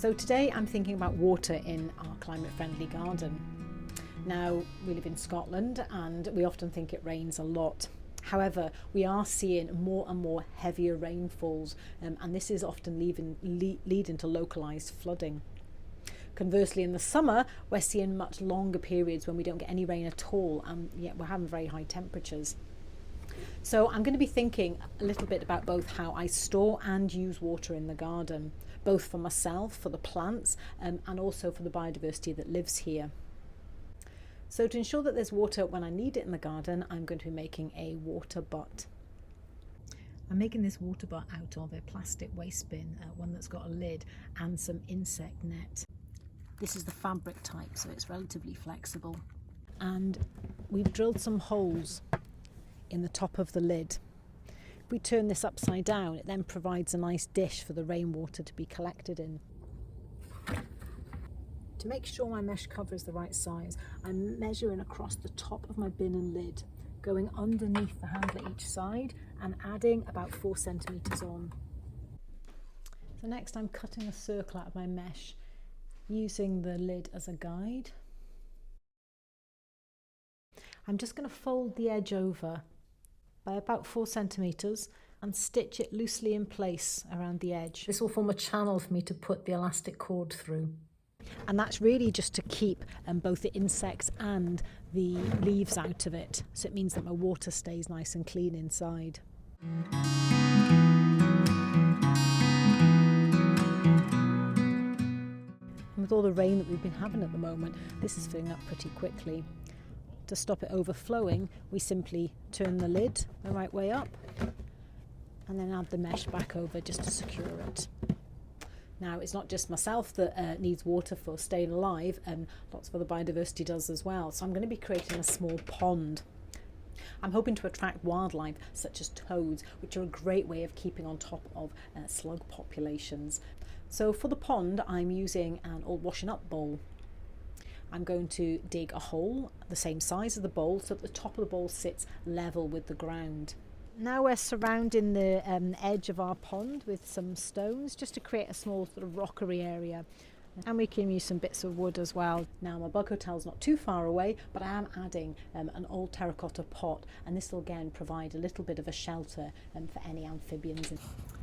So today I'm thinking about water in our climate friendly garden. Now, we live in Scotland and we often think it rains a lot. However, we are seeing more and more heavier rainfalls, and this is often leading to localised flooding. Conversely, in the summer, we're seeing much longer periods when we don't get any rain at all, and yet we're having very high temperatures. So I'm going to be thinking a little bit about both how I store and use water in the garden, both for myself, for the plants, and also for the biodiversity that lives here. So to ensure that there's water when I need it in the garden, I'm going to be making a water butt. I'm making this water butt out of a plastic waste bin, one that's got a lid and some insect net. This is the fabric type, so it's relatively flexible. And we've drilled some holes in the top of the lid. If we turn this upside down, it then provides a nice dish for the rainwater to be collected in. To make sure my mesh cover is the right size, I'm measuring across the top of my bin and lid, going underneath the handle at each side and adding about 4 centimetres on. So next I'm cutting a circle out of my mesh, using the lid as a guide. I'm just going to fold the edge over by about 4 centimetres and stitch it loosely in place around the edge. This will form a channel for me to put the elastic cord through. And that's really just to keep both the insects and the leaves out of it. So it means that my water stays nice and clean inside. And with all the rain that we've been having at the moment, this is filling up pretty quickly. To stop it overflowing, we simply turn the lid the right way up and then add the mesh back over just to secure it. Now, it's not just myself that needs water for staying alive, and lots of other biodiversity does as well. So I'm going to be creating a small pond. I'm hoping to attract wildlife such as toads, which are a great way of keeping on top of slug populations. So for the pond, I'm using an old washing up bowl. I'm going to dig a hole the same size as the bowl so that the top of the bowl sits level with the ground. Now we're surrounding the edge of our pond with some stones just to create a small sort of rockery area. And we can use some bits of wood as well. Now my bug hotel's not too far away, but I am adding an old terracotta pot, and this will again provide a little bit of a shelter for any amphibians.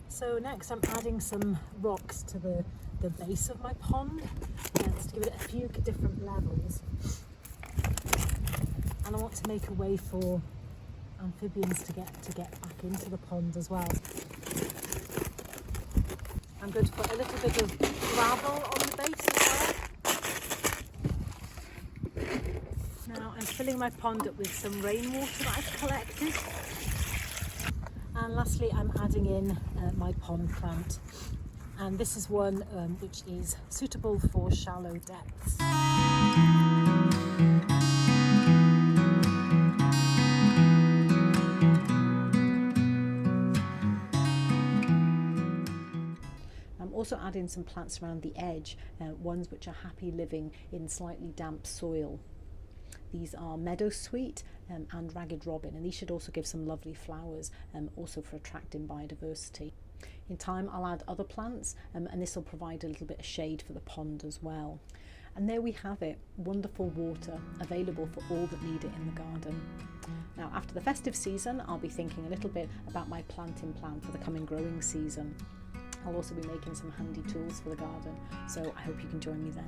So next I'm adding some rocks to the base of my pond, just to give it a few different levels. And I want to make a way for amphibians to get back into the pond as well. I'm going to put a little bit of gravel on the base as well. Now I'm filling my pond up with some rainwater that I've collected. And lastly I'm adding in my pond plant. And this is one which is suitable for shallow depths. I'm also adding some plants around the edge, ones which are happy living in slightly damp soil. These are meadowsweet and ragged robin, and these should also give some lovely flowers, also for attracting biodiversity. In time I'll add other plants, and this will provide a little bit of shade for the pond as well. And there we have it, wonderful water available for all that need it in the garden. Now after the festive season I'll be thinking a little bit about my planting plan for the coming growing season. I'll also be making some handy tools for the garden, so I hope you can join me then.